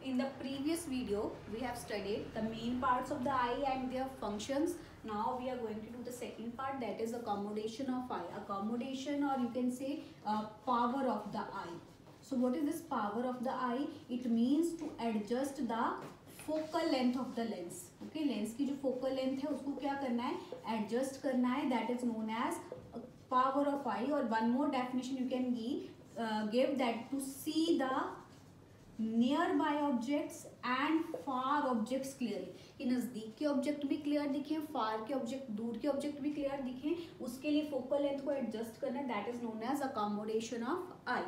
In the previous video, we have studied the main parts of the eye and their functions. Now we are going to do the second part, that is accommodation of eye. Accommodation, or you can say power of the eye. So what is this power of the eye? It means to adjust the focal length of the lens. Okay, lens की जो focal length है उसको क्या करना है? Adjust करना है. That is known as power of eye. और one more definition you can give that to see the nearby objects and far objects clearly. कि नजदीक के ऑब्जेक्ट भी क्लियर दिखें, फार के ऑब्जेक्ट, दूर के ऑब्जेक्ट भी क्लियर दिखें, उसके लिए फोकल लेंथ को एडजस्ट करना है. That is known as accommodation of eye.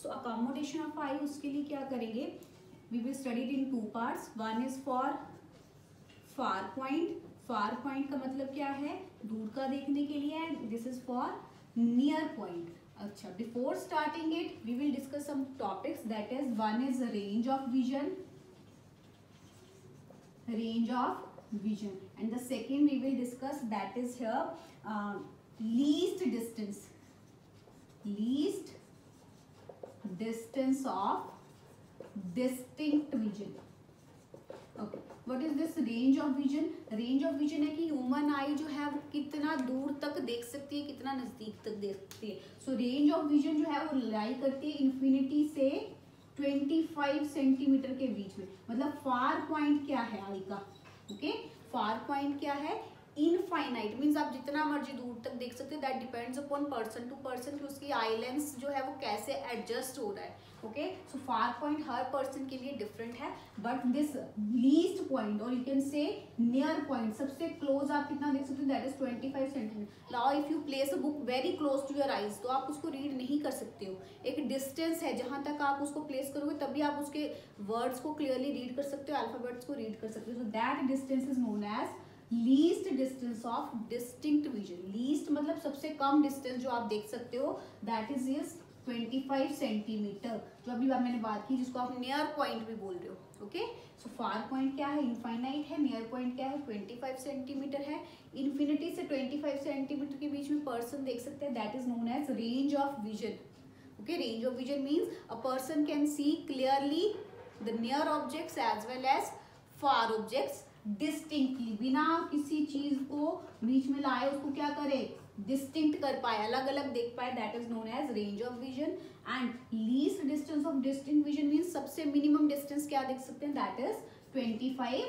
So accommodation of eye, उसके लिए क्या करेंगे? We will study in two parts. One is for far point. Far point का मतलब क्या है? दूर का देखने के लिए. This is for near point. अच्छा, before starting it we will discuss some topics. That is one is range of vision, range of vision, and the second we will discuss, that is here least distance of distinct vision. Okay, what is this range of vision? range of vision है कि human आई जो है वो कितना दूर तक देख सकती है, कितना नजदीक तक देख सकती है. सो रेंज ऑफ विजन जो है वो लाई करती है इन्फिनिटी से 25 सेंटीमीटर के बीच में. मतलब फार पॉइंट क्या है आई का? ओके, फार पॉइंट क्या है? इनफाइनाइट मीन्स आप जितना मर्जी दूर तक देख सकते हो. That depends upon person to person कि उसकी आई लेंस जो है वो कैसे एडजस्ट हो रहा है. ओके, सो फार पॉइंट हर पर्सन के लिए डिफरेंट है. बट दिस लीस्ट पॉइंट, और you can say near point, सबसे क्लोज आप कितना देख सकते हो? That is 25 centimetre. Now if you place a book very close to your eyes तो आप उसको रीड नहीं कर सकते हो. एक डिस्टेंस है जहां तक आप उसको प्लेस करोगे तभी आप उसके वर्ड्स को क्लियरली रीड कर सकते हो, अल्फाबेट्स को रीड कर सकते हो. So that distance is known as least distance of distinct vision. Least मतलब सबसे कम डिस्टेंस जो आप देख सकते हो, दैट इज 25 सेंटीमीटर. जो अभी मैंने बात की जिसको आप नियर पॉइंट भी बोल रहे हो. ओके, सो फार पॉइंट क्या है? इनफाइनाइट है. नियर पॉइंट क्या है? 25 सेंटीमीटर है. इन्फिनिटी से 25 सेंटीमीटर के बीच में पर्सन देख सकते हैं. That is known as range of vision. Okay, range of vision means a person can see clearly the near objects as well as far objects distinctly. बिना किसी चीज को बीच में लाए उसको क्या करे? डिस्टिंक्ट कर पाए, अलग अलग देख पाए. That is known as range of vision. And least distance of distinct vision means सबसे मिनिमम डिस्टेंस क्या देख सकते हैं? That is 25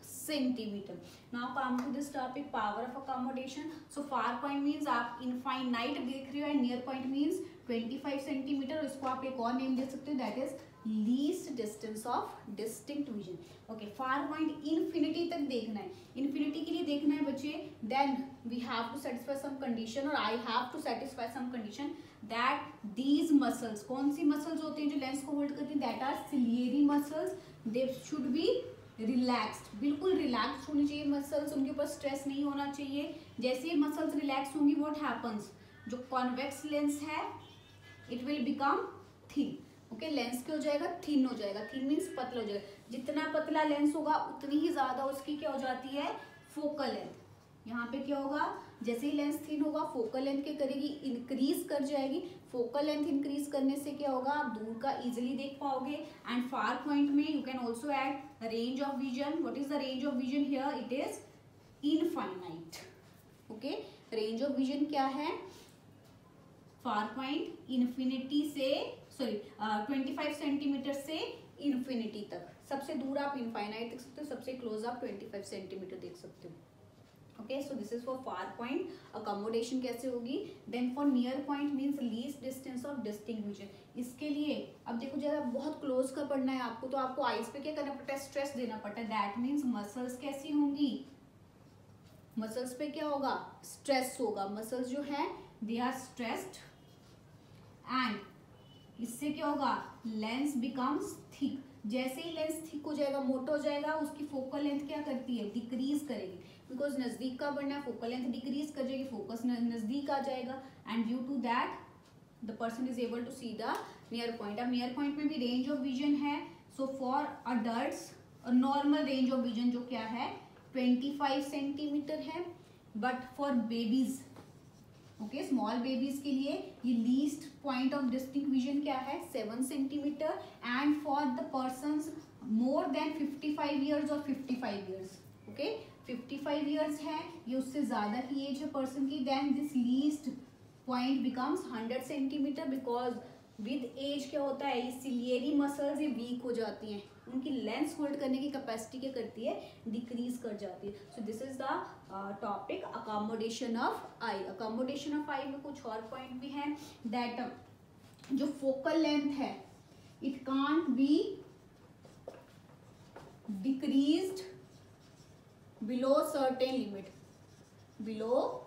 centimetre. Now come to this topic, power of accommodation. So far point means आप infinite देख रहे हो and near point means 25 centimetre. इसको आप एक और नेम दे सकते हो, that is least distance of distinct vision. Okay, far point infinity तक देखना है. इन्फिनिटी के लिए देखना है बच्चे, then we have to satisfy some condition, और I have to satisfy some condition that these muscles, कौन सी मसल्स होती हैं जो लेंस को होल्ड करती हैं? That are ciliary muscles. They should be relaxed. बिल्कुल रिलैक्स होनी चाहिए मसल्स, उनके ऊपर स्ट्रेस नहीं होना चाहिए. जैसे मसल्स रिलैक्स होंगी, व्हाट हैपन्स? जो कॉन्वेक्स लेंस है it will become thin. Okay, lens क्या हो जाएगा? थिन हो जाएगा. थिन मीन्स पतला हो जाएगा. जितना पतला लेंस होगा उतनी ही ज्यादा उसकी क्या हो जाती है? Focal length. यहाँ पे क्या होगा? जैसे ही लेंस थिन होगा फोकल लेंथ क्या करेगी? इंक्रीज कर जाएगी. फोकल लेंथ इंक्रीज करने से क्या होगा? आप दूर का इजिली देख पाओगे. एंड फार पॉइंट में you can also add range of vision. What is the range of vision here? It is infinite. Okay, range of vision क्या है? फार पॉइंट इन्फिनिटी से 25 सेंटीमीटर से इन्फिनिटी तक. सबसे दूर आप इनफाइनाइट देख सकते हो, सबसे क्लोज आप 25 सेंटीमीटर देख सकते हो. Okay, so this is for far point. Accommodation कैसे होगी? Then for near point means least distance of distinct vision. इसके लिए अब देखो, जब बहुत क्लोज का पढ़ना है आपको तो आपको आईज पे क्या करना पड़ता है? स्ट्रेस देना पड़ता है. दैट मीन्स मसल्स कैसी होंगी? मसल्स पे क्या होगा? स्ट्रेस होगा. मसल्स जो है दे आर स्ट्रेस्ड एंड इससे क्या होगा? Lens becomes thick. जैसे ही लेंस थिक हो जाएगा, मोटा हो जाएगा, उसकी फोकल लेंथ क्या करती है? डिक्रीज करेगी. बिकॉज नजदीक का बढ़ना है, फोकल लेंथ डिक्रीज कर जाएगी, फोकस नजदीक आ जाएगा. And due to that the person is able to see the near point. अब नियर पॉइंट में भी रेंज ऑफ विजन है. So for adults normal range of vision जो क्या है? 25 सेंटीमीटर है. But for babies, okay, small babies के लिए ये least point of distinct vision क्या है? 7 centimetre. And for the persons more than 55 years और 55 ईयर्स, ओके 55 ईयर्स है, ये उससे ज्यादा की एज है पर्सन की, then this least point becomes 100 centimetre, because with age क्या होता है, ये सिलियरी मसल्स ये वीक हो जाती हैं, उनकी लेंस होल्ड करने की कैपेसिटी क्या करती है, डिक्रीज कर जाती है. So this is the topic accommodation of eye. Accommodation of eye में कुछ और पॉइंट भी हैं, दैट जो फोकल लेंथ है it can't be decreased below certain limit, below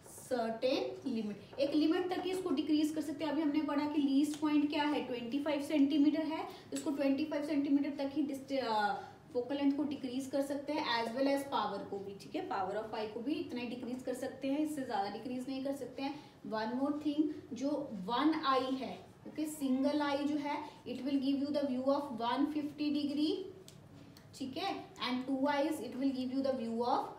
certain limit, एक लिमिट तक ही इसको डिक्रीज कर सकते हैं. अभी हमने पढ़ा कि लीस्ट पॉइंट क्या है 25 सेंटीमीटर है, इसको 25 सेंटीमीटर तक ही फोकल लेंथ को डिक्रीज कर सकते हैं, एज वेल एज पावर को भी. ठीक है, पावर ऑफ आई को भी इतना ही डिक्रीज कर सकते हैं, इससे ज्यादा डिक्रीज नहीं कर सकते हैं. वन मोर थिंग, जो वन आई है, ओके सिंगल आई जो है it will give you the view of 150 degree, ठीक है, and two eyes it will give you the view of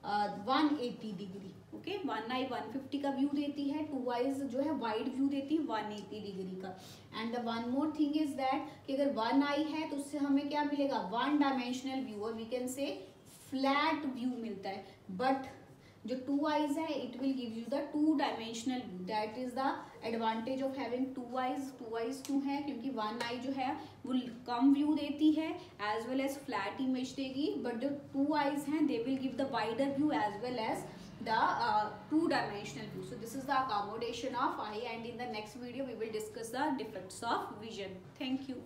180 degree. Okay, one eye 150 का व्यू देती है, two eyes जो है वाइड व्यू देती है 180 डिग्री का. And the one more thing is that कि अगर वन आई है तो उससे हमें क्या मिलेगा, वन डायमेंशनल व्यू, और we can say flat view मिलता है. बट जो टू आईज है it will give you the two dimensional view. That is the advantage of having two eyes. Two eyes क्यों है, क्योंकि वन आई जो है वो कम व्यू देती है as well as flat image देगी, बट जो टू आईज हैं they will give the wider view as well as the two-dimensional view. So this is the accommodation of eye, and in the next video we will discuss the defects of vision. Thank you.